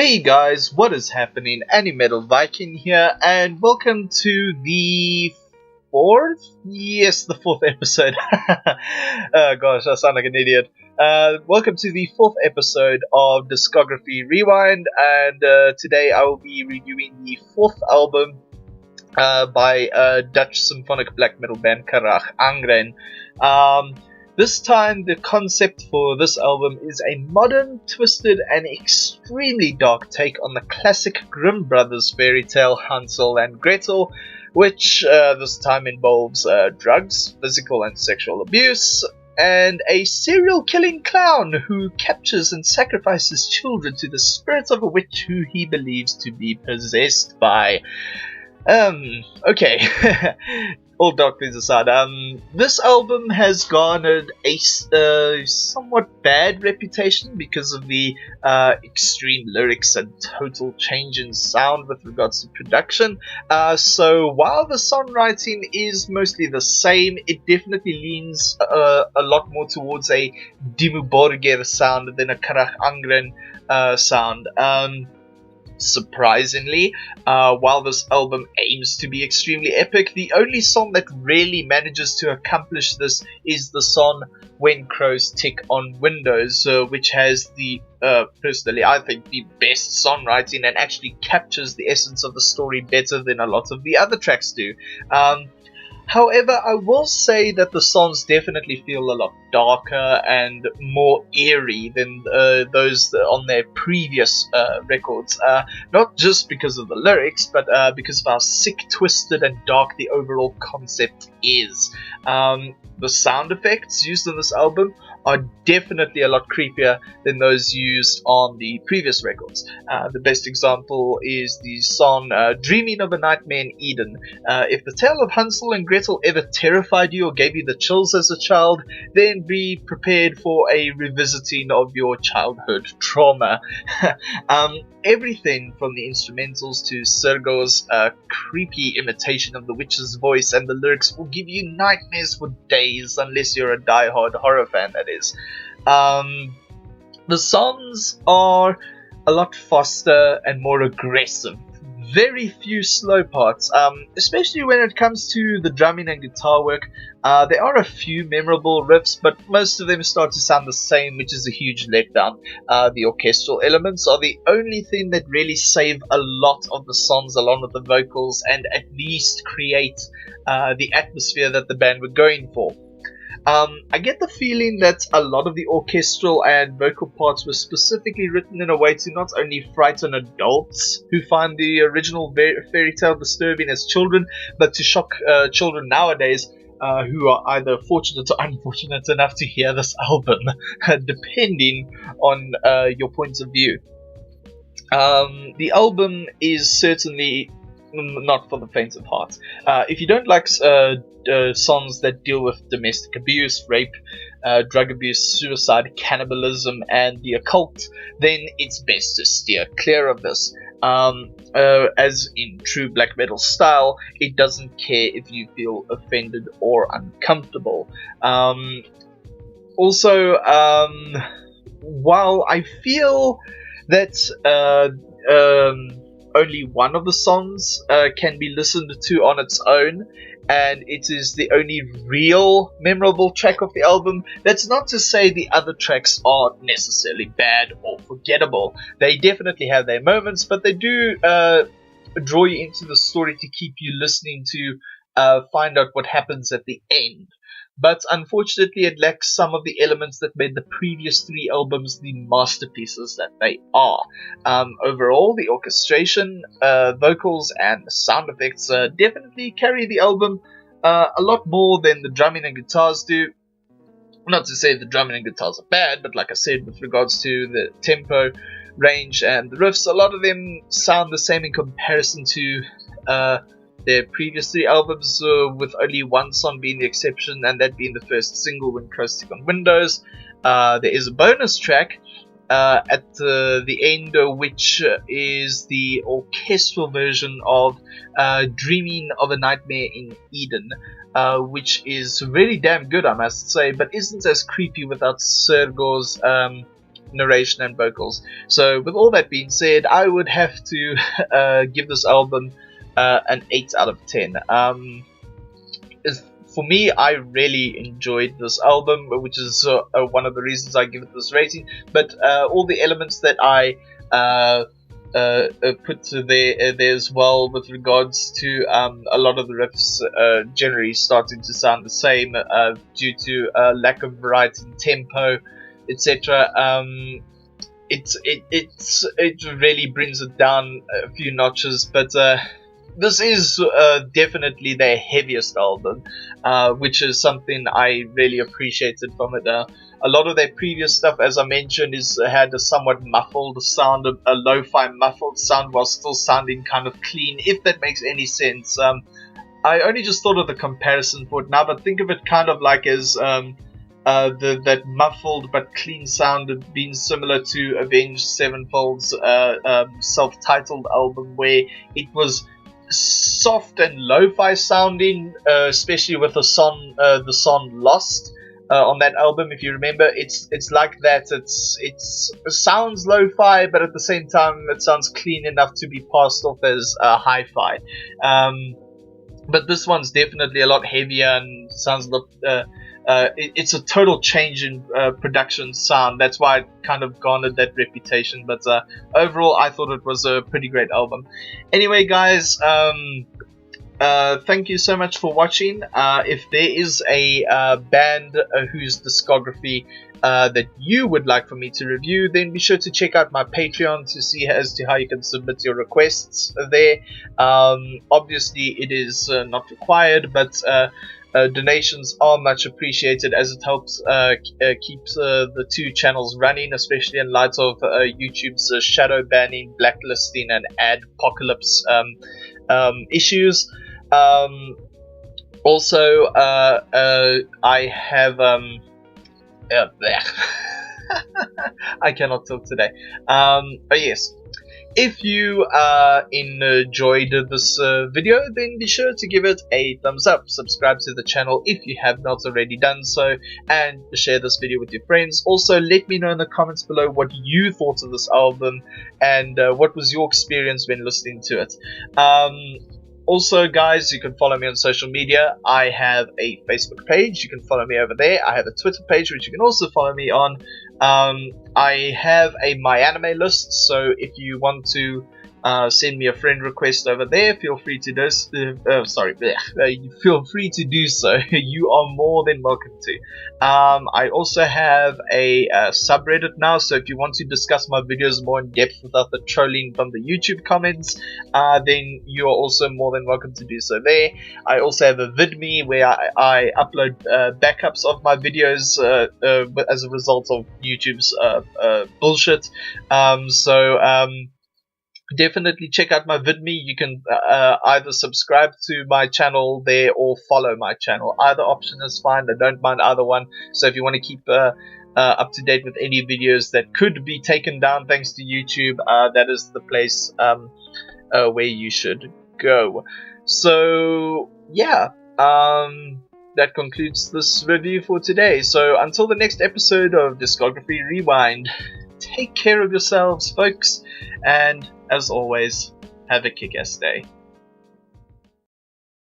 Hey guys, what is happening? AnimetalViking here, and welcome to the fourth? Yes, the fourth episode. Oh gosh, I sound like an idiot. Welcome to the fourth episode of Discography Rewind, and today I will be reviewing the fourth album by Dutch symphonic black metal band Carach Angren. This time, the concept for this album is a modern, twisted, and extremely dark take on the classic Grimm Brothers fairy tale Hansel and Gretel, which this time involves drugs, physical and sexual abuse, and a serial killing clown who captures and sacrifices children to the spirit of a witch who he believes to be possessed by. Okay. All dark things aside, this album has garnered a somewhat bad reputation because of the extreme lyrics and total change in sound with regards to production. So while the songwriting is mostly the same, it definitely leans a lot more towards a Dimmu Borgir sound than a Carach Angren sound. Surprisingly, while this album aims to be extremely epic, the only song that really manages to accomplish this is the song When Crows Tick on Windows, which has the, personally I think, the best songwriting and actually captures the essence of the story better than a lot of the other tracks do. However, I will say that the songs definitely feel a lot darker and more eerie than those on their previous records. Not just because of the lyrics, but because of how sick, twisted, and dark the overall concept is. The sound effects used on this album are definitely a lot creepier than those used on the previous records. The best example is the song Dreaming of a Nightmare in Eden. If the tale of Hansel and Gretel ever terrified you or gave you the chills as a child, then be prepared for a revisiting of your childhood trauma. Everything from the instrumentals to Sergo's creepy imitation of the witch's voice and the lyrics will give you nightmares for days, unless you're a die-hard horror fan, that is. The songs are a lot faster and more aggressive. Very few slow parts, especially when it comes to the drumming and guitar work. There are a few memorable riffs, but most of them start to sound the same, which is a huge letdown. The orchestral elements are the only thing that really save a lot of the songs along with the vocals and at least create the atmosphere that the band were going for. I get the feeling that a lot of the orchestral and vocal parts were specifically written in a way to not only frighten adults who find the original fairy tale disturbing as children, but to shock children nowadays who are either fortunate or unfortunate enough to hear this album, depending on your points of view. The album is certainly not for the faint of heart. If you don't like songs that deal with domestic abuse, rape, drug abuse, suicide, cannibalism, and the occult, then it's best to steer clear of this. As in true black metal style, it doesn't care if you feel offended or uncomfortable. Also, while I feel that only one of the songs can be listened to on its own, and it is the only real memorable track of the album, that's not to say the other tracks aren't necessarily bad or forgettable. They definitely have their moments, but they do draw you into the story to keep you listening to find out what happens at the end. But unfortunately, it lacks some of the elements that made the previous three albums the masterpieces that they are. Overall, the orchestration, vocals, and sound effects definitely carry the album a lot more than the drumming and guitars do. Not to say the drumming and guitars are bad, but like I said, with regards to the tempo, range, and the riffs, a lot of them sound the same in comparison to their previous three albums, with only one song being the exception, and that being the first single, When Crows Tick on Windows. There is a bonus track at the end, which is the orchestral version of Dreaming of a Nightmare in Eden, which is really damn good, I must say, but isn't as creepy without Sergo's narration and vocals. So with all that being said, I would have to give this album an 8 out of 10. For me, I really enjoyed this album, which is one of the reasons I give it this rating. But all the elements that I put there as well, with regards to a lot of the riffs generally starting to sound the same due to lack of variety in tempo, etc. It really brings it down a few notches, but this is definitely their heaviest album, which is something I really appreciated from it. A lot of their previous stuff, as I mentioned, had a somewhat muffled sound, a lo-fi muffled sound, while still sounding kind of clean, if that makes any sense. I only just thought of the comparison for it now, but think of it kind of like as that muffled but clean sound being similar to Avenged Sevenfold's self-titled album, where it was soft and lo-fi sounding, especially with the song Lost. On that album, if you remember, it's like that. It sounds lo-fi, but at the same time, it sounds clean enough to be passed off as hi-fi. But this one's definitely a lot heavier and sounds a lot. It's a total change in production sound. That's why it kind of garnered that reputation. But overall, I thought it was a pretty great album. Anyway, guys. Thank you so much for watching. If there is a band whose discography that you would like for me to review, then be sure to check out my Patreon to see as to how you can submit your requests there. Obviously, it is not required, but donations are much appreciated, as it helps keep the two channels running, especially in light of YouTube's shadow banning, blacklisting, and adpocalypse issues. Also, I have I cannot talk today. But yes, if you enjoyed this video, then be sure to give it a thumbs up, subscribe to the channel if you have not already done so, and share this video with your friends. Also, let me know in the comments below what you thought of this album, and what was your experience when listening to it. Also, guys, you can follow me on social media. I have a Facebook page. You can follow me over there. I have a Twitter page, which you can also follow me on. I have a My Anime list, so if you want to send me a friend request over there, feel free to do feel free to do so. You are more than welcome to. I also have a subreddit now, so if you want to discuss my videos more in depth without the trolling from the YouTube comments, then you are also more than welcome to do so there. I also have a VidMe where I upload backups of my videos as a result of YouTube's bullshit. Definitely check out my VidMe. You can either subscribe to my channel there or follow my channel. Either option is fine. I don't mind either one. So if you want to keep up to date with any videos that could be taken down thanks to YouTube, that is the place where you should go. So yeah, that concludes this review for today. So until the next episode of Discography Rewind, take care of yourselves, folks, and as always, have a kick-ass day.